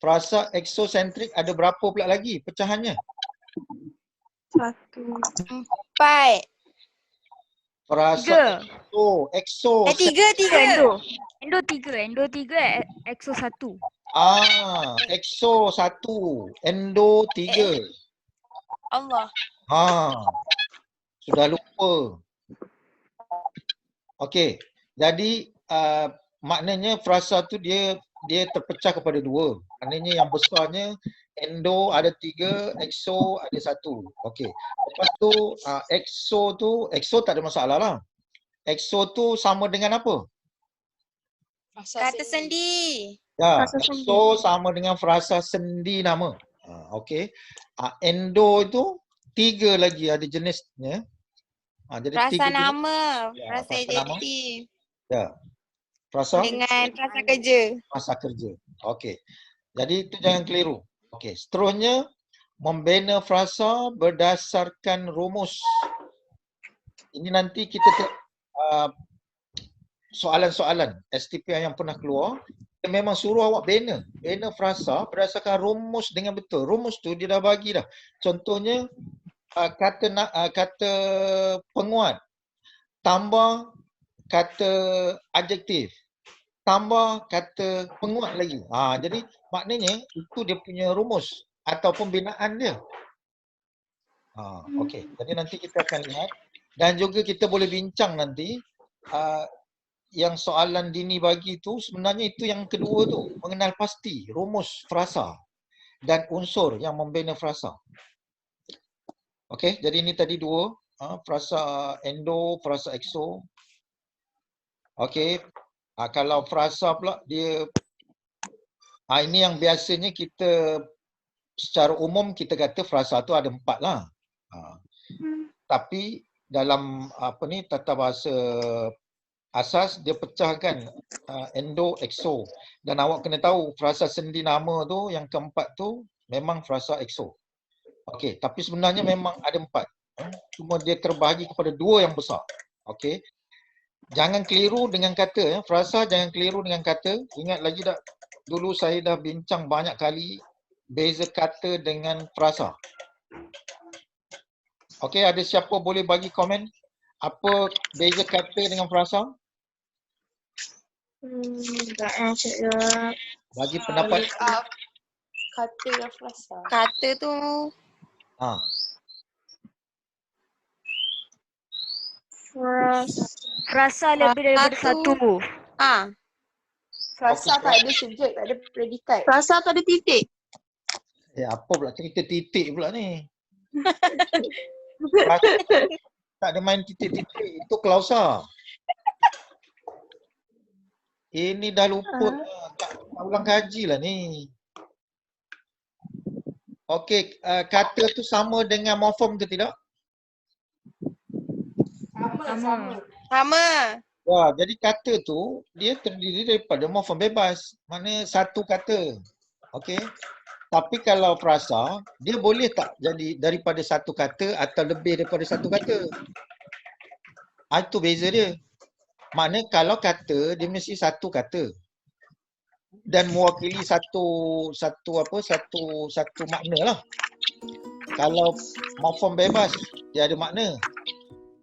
frasa eksosentrik ada berapa pula lagi pecahannya? 1. 4. Frasa ekso. Tiga. Endo 3, exo 1. Ekso 1, endo 3. Allah. Sudah lupa. Okey. Jadi maknanya frasa tu dia terpecah kepada 2. Maknanya yang besarnya endo ada 3, exo ada 1. Okey. Lepas tu exo tak ada masalah lah. Exo tu sama dengan apa? Kata sendi. Ya, Frasa exo sama dengan frasa sendi nama. Okey. Endo itu 3 lagi ada jenisnya. Jadi Frasa 3 jenis. nama. Ya, Frasa frasa nama. adjektif. Ya. Frasa? Dengan frasa kerja. Frasa kerja. Okey. Jadi itu jangan keliru. Okey. Seterusnya, membina frasa berdasarkan rumus. Ini nanti kita soalan-soalan STP yang pernah keluar. Dia memang suruh awak bina frasa berdasarkan rumus dengan betul. Rumus tu dia dah bagi dah. Contohnya kata penguat tambah kata adjektif tambah kata penguat lagi. Jadi maknanya itu dia punya rumus ataupun binaan dia. Okey. Jadi nanti kita akan lihat dan juga kita boleh bincang nanti yang soalan Dini bagi tu sebenarnya itu yang kedua tu, mengenal pasti rumus frasa dan unsur yang membina frasa. Okey, jadi ini tadi 2, frasa endo, frasa exo. Okey. Kalau frasa pula dia ini yang biasanya kita secara umum kita kata frasa tu ada 4 lah. Tapi dalam tata bahasa asas dia pecahkan endo, exo. Dan awak kena tahu frasa sendi nama tu yang keempat tu memang frasa exo. Okey, tapi sebenarnya memang ada 4. Cuma dia terbahagi kepada 2 yang besar. Okey. Jangan keliru dengan kata, frasa jangan keliru dengan kata. Ingat lagi tak, dulu saya dah bincang banyak kali beza kata dengan frasa. Okey, ada siapa boleh bagi komen apa beza kata dengan frasa? Bagi pendapat. Kata dan frasa. Kata tu Frasa lebih daripada 1. Frasa tak ada subjek, tak ada predikat. Frasa tak ada titik. Apa pula cerita titik pula ni? Frasa tak ada main titik-titik, itu klausa. Ini dah lupa, tak ulang kaji lah ni. Okey, kata tu sama dengan morfem ke tidak? Sama. Wah, jadi kata tu dia terdiri daripada morfem bebas. Maknanya satu kata. Okey. Tapi kalau frasa, dia boleh tak jadi daripada satu kata atau lebih daripada satu kata? Itu beza dia. Maknanya kalau kata dia mesti satu kata dan mewakili satu makna lah. Kalau morfem bebas dia ada makna.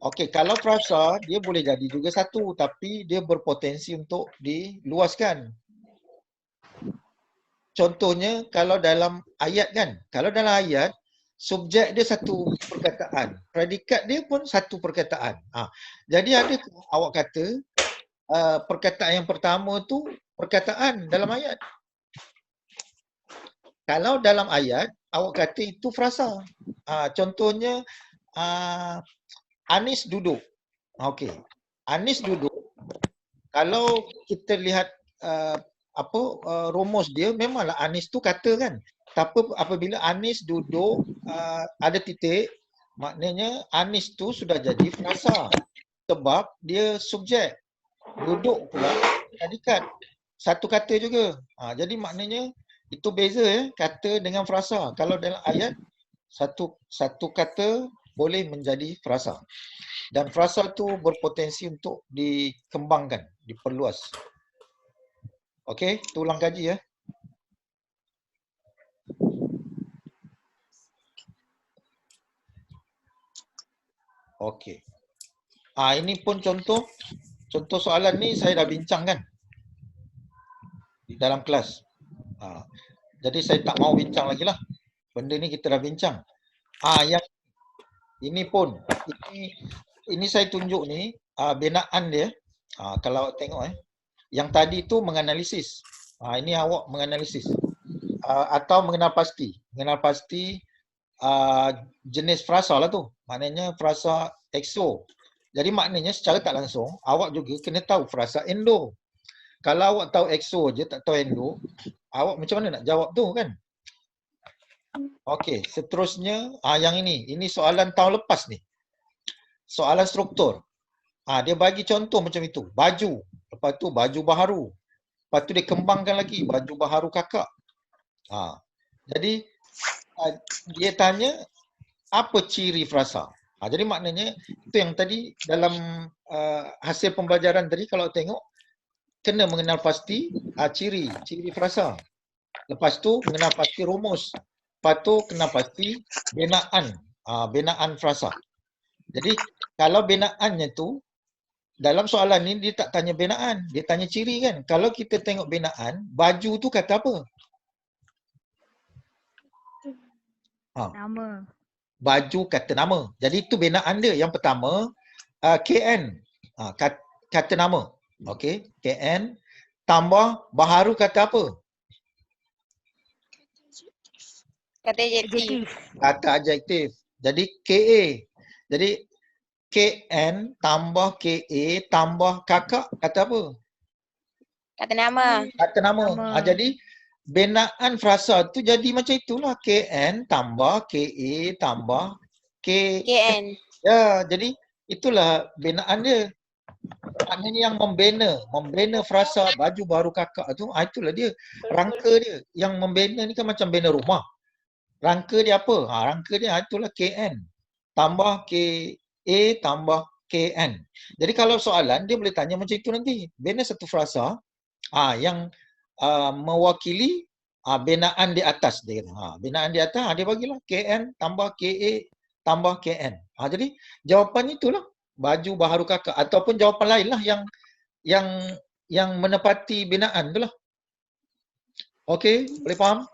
Okey, kalau frasa dia boleh jadi juga satu tapi dia berpotensi untuk diluaskan. Contohnya kalau dalam ayat kan, kalau dalam ayat subjek dia satu perkataan, predikat dia pun satu perkataan. Jadi ada awak kata perkataan yang pertama tu perkataan dalam ayat. Kalau dalam ayat awak kata itu frasa. Contohnya Anis duduk. Okey. Anis duduk. Kalau kita lihat rumus dia memanglah Anis tu kata kan. Tapi apabila Anis duduk ada titik, maknanya Anis tu sudah jadi frasa. Sebab dia subjek. Duduk pula predikat. Satu kata juga. Jadi maknanya itu beza kata dengan frasa. Kalau dalam ayat satu kata boleh menjadi frasa. Dan frasa tu berpotensi untuk dikembangkan, diperluas. Okey, tu ulang kaji ya. Okey. Ini pun contoh soalan ni saya dah bincang kan di dalam kelas. Jadi saya tak mau bincang lagi lah. Benda ni kita dah bincang. Yang ini pun ini saya tunjuk ni binaan dia. Kalau awak tengok yang tadi tu menganalisis. Ini awak menganalisis. Atau mengenal pasti. Mengenal pasti jenis frasa lah tu. Maknanya frasa exo. Jadi maknanya secara tak langsung awak juga kena tahu frasa endo. Kalau awak tahu exo je tak tahu endo, awak macam mana nak jawab tu kan? Okey, seterusnya yang ini soalan tahun lepas ni. Soalan struktur. Dia bagi contoh macam itu. Baju. Lepas tu baju baharu. Lepas tu dia kembangkan lagi baju baharu kakak. Jadi dia tanya apa ciri frasa. Jadi maknanya itu yang tadi dalam hasil pembelajaran tadi kalau tengok kena mengenal pasti ciri frasa. Lepas tu mengenal pasti rumus. Lepas tu kenal pasti binaan frasa. Jadi kalau binaannya tu dalam soalan ni dia tak tanya binaan, dia tanya ciri kan. Kalau kita tengok binaan, baju tu kata apa? Nama. Baju kata nama. Jadi itu binaan dia. Yang pertama KN. Kata nama. Okey, KN tambah baharu kata apa? Kata adjektif. Kata adjektif. Jadi KA. Jadi KN tambah KA tambah kakak kata apa? Kata nama. Kata nama. Jadi binaan frasa tu jadi macam itulah. KN tambah KA tambah KN. Ya, jadi itulah binaan dia. Maknanya yang membina frasa baju baru kakak tu, itulah dia. Rangka dia. Yang membina ni kan macam bina rumah. Rangka dia apa? Rangka dia itulah KN tambah KA tambah KN. Jadi kalau soalan dia boleh tanya macam itu nanti. Bina satu frasa yang mewakili binaan di atas dia kata. Binaan di atas dia bagilah KN tambah KA tambah KN. Jadi jawapan itulah baju baharu kakak ataupun jawapan lain lah yang menepati binaan tu lah. Okey, boleh faham?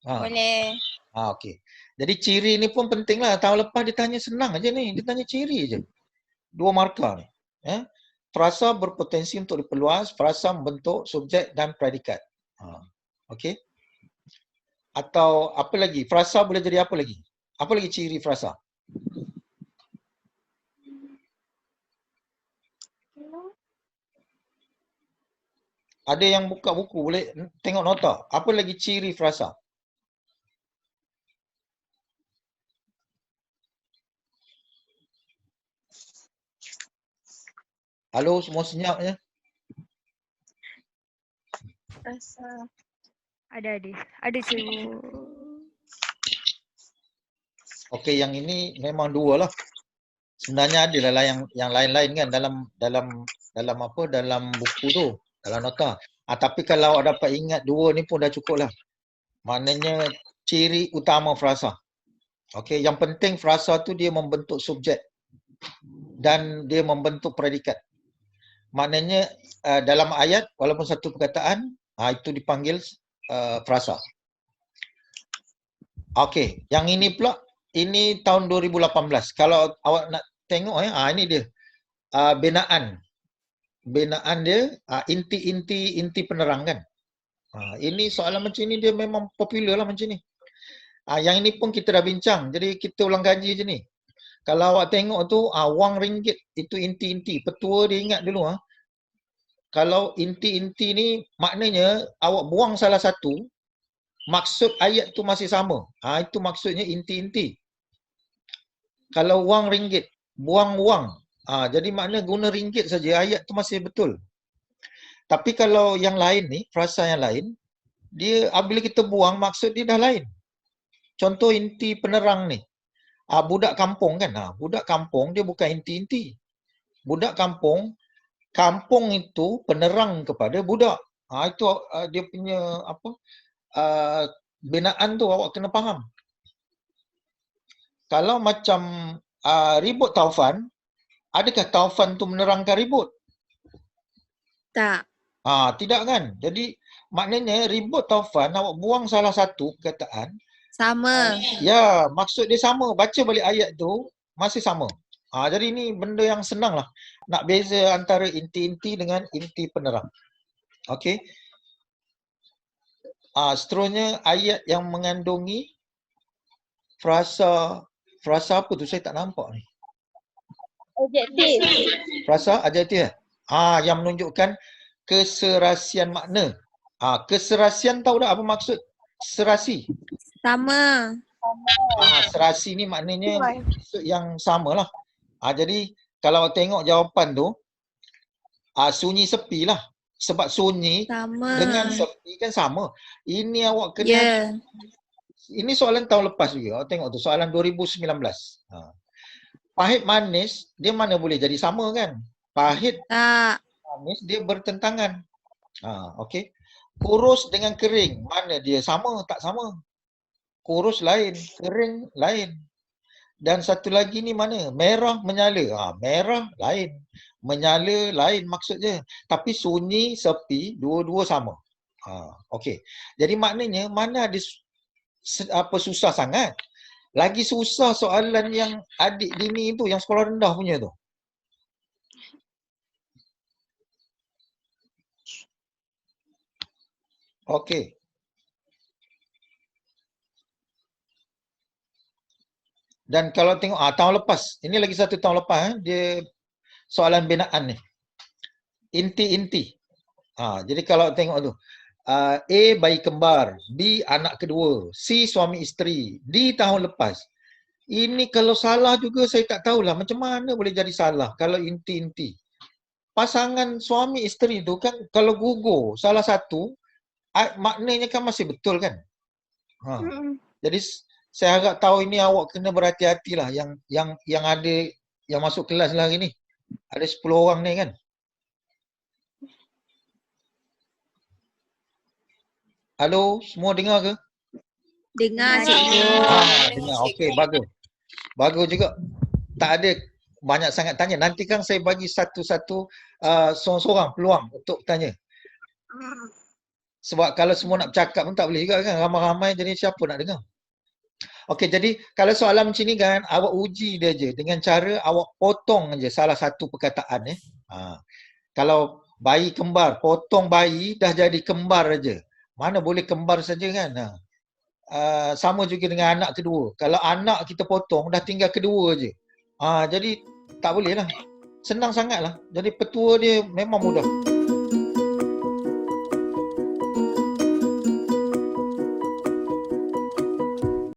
Boleh. Okey. Jadi ciri ni pun penting lah. Tahun lepas dia tanya senang aja ni. Dia tanya ciri je. 2 markah ni. Frasa berpotensi untuk diperluas. Frasa membentuk subjek dan predikat. Okey. Atau apa lagi? Frasa boleh jadi apa lagi? Apa lagi ciri frasa? Ada yang buka buku boleh tengok nota. Apa lagi ciri frasa? Halo, semua senyap je. Frasa. Ada cikgu. Okey, yang ini memang 2 lah. Sebenarnya ada lah yang lain-lain kan dalam apa dalam buku tu, dalam nota. Tapi kalau awak dapat ingat 2 ni pun dah cukup lah. Maknanya ciri utama frasa. Okey, yang penting frasa tu dia membentuk subjek dan dia membentuk predikat. Maknanya dalam ayat walaupun satu perkataan itu dipanggil frasa. Okey, yang ini pula ini tahun 2018. Kalau awak nak tengok ini dia. Binaan. Binaan dia inti penerang kan. Ini soalan macam ni dia memang popular lah macam ni. Yang ini pun kita dah bincang. Jadi kita ulang kaji je ni. Kalau awak tengok tu wang ringgit itu inti-inti. Petua dia ingat dulu Kalau inti-inti ni maknanya awak buang salah satu, maksud ayat tu masih sama. Itu maksudnya inti-inti. Kalau wang ringgit, buang wang. Jadi makna guna ringgit saja ayat tu masih betul. Tapi kalau yang lain ni, frasa yang lain, dia bila kita buang maksud dia dah lain. Contoh inti penerang ni. Budak kampung kan. Budak kampung dia bukan inti-inti. Budak kampung itu penerang kepada budak. Itu dia punya binaan tu awak kena faham. Kalau macam ribut taufan, adakah taufan tu menerangkan ribut? Tak. Tidak kan? Jadi maknanya ribut taufan, awak buang salah satu perkataan. Sama. Ya, maksud dia sama. Baca balik ayat tu masih sama. Jadi ni benda yang senang lah. Nak beza antara inti-inti dengan inti penerang. Okey. Seterusnya ayat yang mengandungi frasa apa tu, saya tak nampak ni. Adjektif. Frasa adjektif. Yang menunjukkan keserasian makna. Keserasian tahu tak apa maksud serasi? Sama. Serasi ni maknanya maksud yang samalah. Jadi kalau awak tengok jawapan tu, sunyi sepi lah. Sebab sunyi Sama. dengan sepi kan sama. Ini awak kena ini soalan tahun lepas juga. Awak tengok tu, soalan 2019. Pahit manis, dia mana boleh jadi sama kan? Pahit Tak. manis, dia bertentangan. Okey. Kurus dengan kering, mana dia sama? Tak sama. Kurus lain, kering lain. Dan satu lagi ni mana? Merah menyala. Merah lain. Menyala lain maksudnya. Tapi sunyi, sepi, dua-dua sama. Okey. Jadi maknanya mana ada susah sangat. Lagi susah soalan yang adik dini tu, yang sekolah rendah punya tu. Okey. Dan kalau tengok tahun lepas, ini lagi satu tahun lepas, dia soalan binaan ni. Inti-inti. Jadi kalau tengok tu, A bayi kembar, B anak kedua, C suami isteri, D tahun lepas. Ini kalau salah juga saya tak tahulah macam mana boleh jadi salah kalau inti-inti. Pasangan suami isteri tu kan kalau gugur salah satu, maknanya kan masih betul kan? Jadi saya harap tahu ini awak kena berhati-hatilah yang ada yang masuk kelas lah hari ni. Ada 10 orang ni kan? Halo, semua dengar ke? Dengar cikgu. Dengar. Okey, bagus. Bagus juga. Tak ada banyak sangat tanya. Nanti kan saya bagi satu-satu seorang-seorang peluang untuk tanya. Sebab kalau semua nak bercakap pun tak boleh juga kan. Ramai-ramai jadi siapa nak dengar. Okey, jadi kalau soalan macam ni kan, awak uji dia je dengan cara awak potong je salah satu perkataan. Kalau bayi kembar, potong bayi dah jadi kembar aja. Mana boleh kembar saja kan. Sama juga dengan anak kedua. Kalau anak kita potong, dah tinggal kedua je. Jadi tak boleh lah. Senang sangat lah. Jadi petua dia memang mudah.